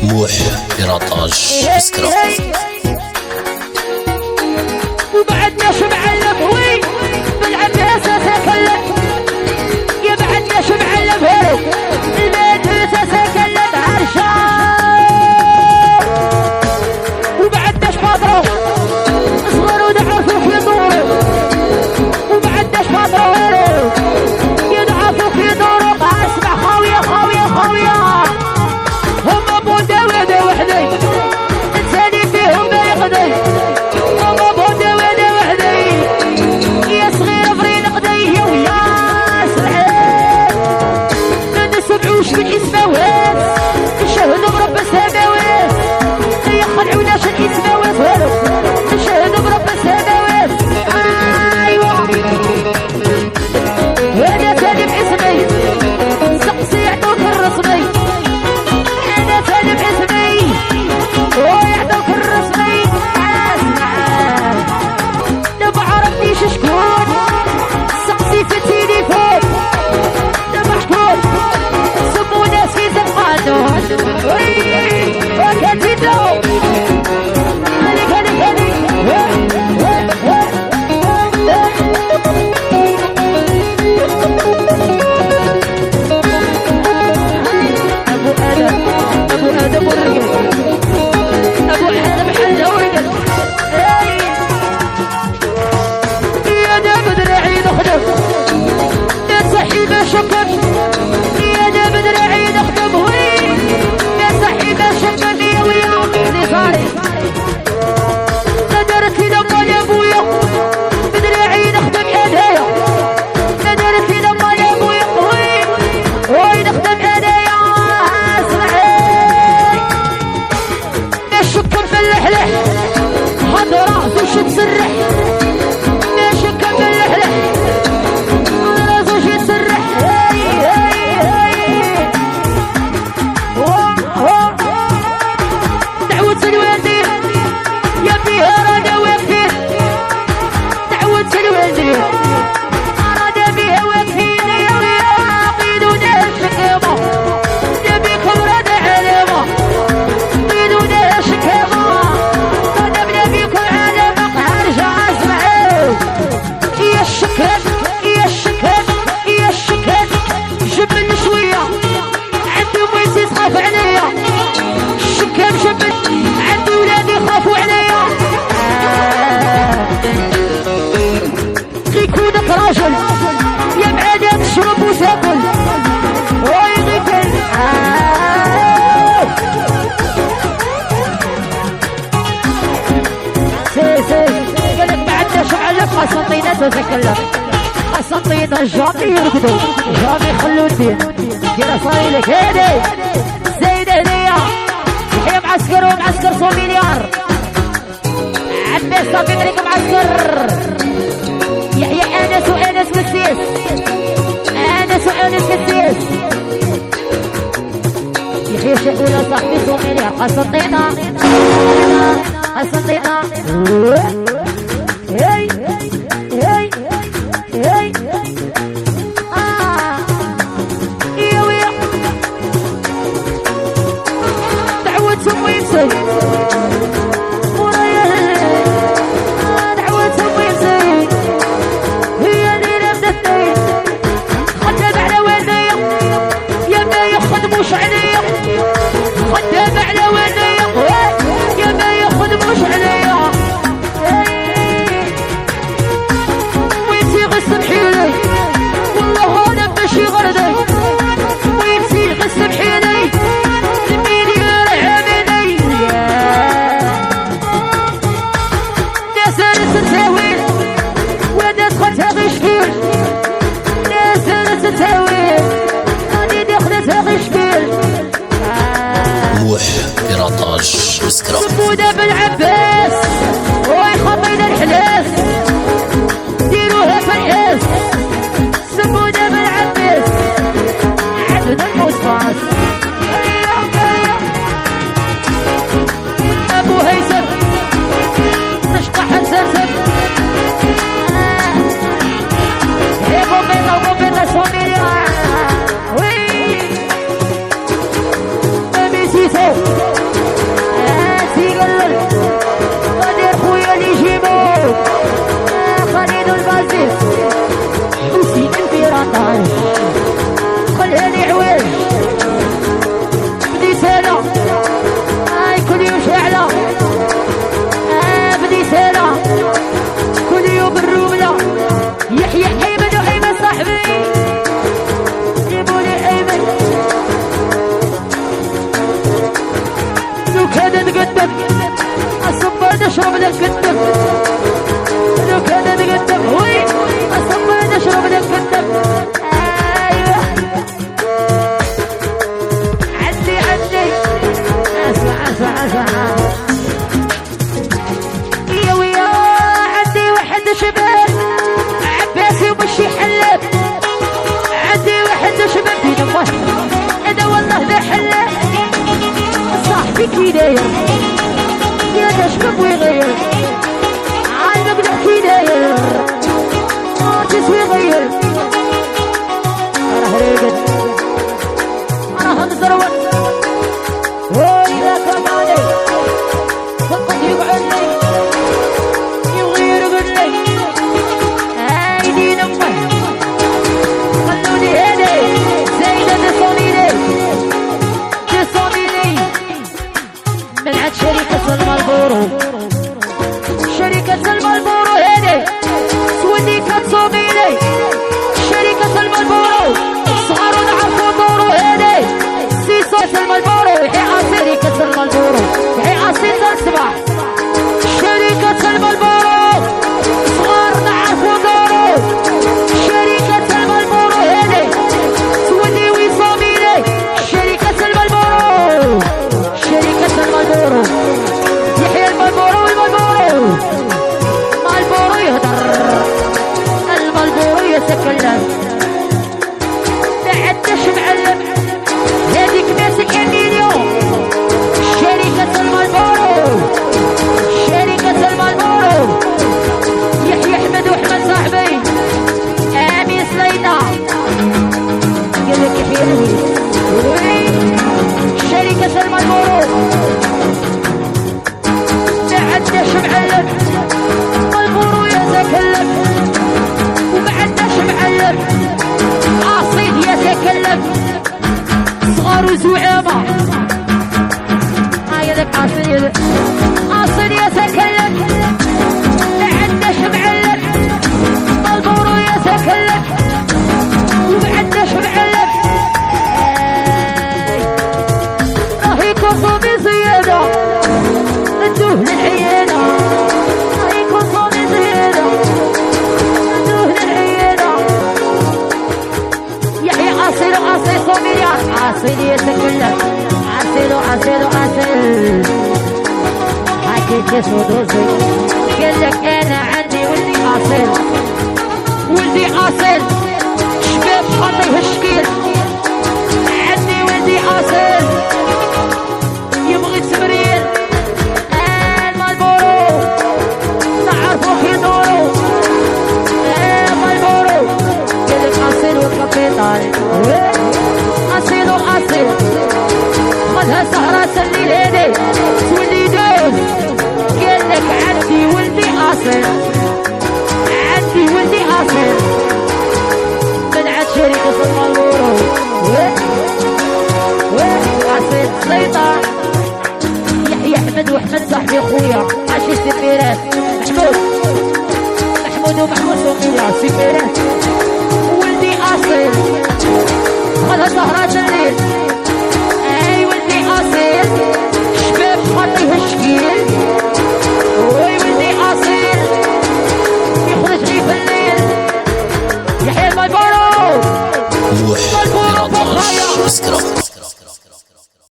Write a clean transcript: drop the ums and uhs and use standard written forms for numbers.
موح إراطاج بسكرة. وبعدنا شو معلم هوي بالعب اساسا كلم يا بعدنا شو معلم هوي البيت اساسا كلم عرشان وبعدنا شفاطرو اصغر ودعفوك يدورو وبعدنا شفاطرو يدعفوك يدورو اسمع خاوية خاوية خاوية هم ابو داوود وحدي انساني فيهم ما يقضي هم ابو داوود وحدي يا صغير فرين قضيه ويا سرحان ما نسمعوش من اسماوات نشهدوا برب السماوات ما يخلعوناش الاسماوات والو نشهدوا برب السماوات ايوا هذا تاني باسمي سقسي يعطوك الرسمي هذا تاني باسمي ويعطوك الرسمي اسمع لو بعرفنيش شكون سقسي في التليفون لو شكون سمو ناس في زنقانون وكاتبلو هليك هليك هليك أبو آدم ورقل أبو آدم حل ورقل يا دام دراعي نخدم يا صحي ما شكر يا دام دراعي نخدم وي يا صحي ما شكر يا ويا اللي صاري قدرت لما يا ابويا بدراعي نخدم يدايا قدرت لما يا ابويا وي نخدم يدايا شكر في اللحلح هاد راسو تسرح ما شكر في اللحلح هاد راسو تسرح هاي هاي هاي دعوة الوالدين يا بيها رانا واقفين دعوة الوالدين رانا بيها واقفين يا قيدونا الشكامة نبيكم رانا علامة قيدونا الشكامة قدمنا بيكم علامة هرجع اسمعوا يا الشكات يا الشكات يا الشكات جبن شوية عندي ويسي تخاف عليا الشكات جبن عندي ولادي خافوا عليا غيكونك راجل يا معانا تشرب وتاكل وي غيكون قالك ما عندناش معلم قسنطينة تتكلم قسنطينة الجامي يرقدوا الجامي يخلوا الدين كده صاير لك هادي زايد هدية يحيى معسكر ومعسكر صو مليار عباس صافي عليك معسكر يحيى انس وانس مسيس انس وانس مسيس يحيى شاقولة صاحبي صو مليار قسنطينة قسنطينة هاي هاي هاي يا ويا دعوة سميتي ورايا دعوة سميتي هي اللي نبدتني خدام على والديا يا ما يخدموش عليا خدام على والديا يا ما يخدموش عليا ويسي غسل حيلي والله انا ماشي غردي ويسي غسل حيلي المليار عاملي نقدم اصب نشرب نقدم لو كان نقدم وي اصب نشرب نقدم ايوه عندي اسمع يا ويا عندي واحد شباب عباسي ومش يحلب عندي واحد شباب في دمه اذا والله ذا حلب صاحبي كيداير يا ذا شباب ويغير عايزك نحكي داير تسوي غير انا هريقت انا هنزروت وإذا كماني فقط يقعد لي يغير قل لي هايدين امه خلوني هيدي زينة تصوني من عند شركة المالبورو شركة المالبورو هيدي سودي كتصومي لي شركة المالبورو صغار نعرفوا دورو هيدي سيسوس المالبورو يحيى شركة المالبورو يحيى عصير تسمع شركة المالبورو صغار نعرفوا دورو شركة المالبورو هيدي سودي ويصومي لي شركة المالبورو شركة المالبورو يحيى المالبورو والمالبورو مالبورو يهدر المالبورو يتكلم معدش معلم هذيك ماسك المليون شركة المالبورو شركة المالبورو يحيى احمد واحمد صاحبي امين سليطة قال لك يحيى شركة المالبورو معدش معلم مالبورو يتكلم ومعدش معلم عصيد يتكلم صغار وزعامة هاي ذاك عصيد يتكلم معدش معلم مالبورو يتكلم ومعدش معلم راهي كوصومي زيادة ندوه للعيادة راهي كوصومي زيادة ندوه للعيادة يحيى عصير صومي عصير يتكلم عصير حكيت صدوزي قال لك انا عندي ولدي عصير شباب خاطيه الشكيل عندي ولدي عصير يبغي تمرين المالبورو نعرفو في دورو مالبورو قال لك عصير والكابيتال عصير خذها سهرة الليل هيدي تولي دوز قال لك عندي ولدي عصير من عند شركة المالبورو عصير سليطة يحيى احمد واحمد صاحبي خويا عاشي سفيرات محمود ومحمود سوقيا سفيرات ولدي عصير خذها سهرة الليل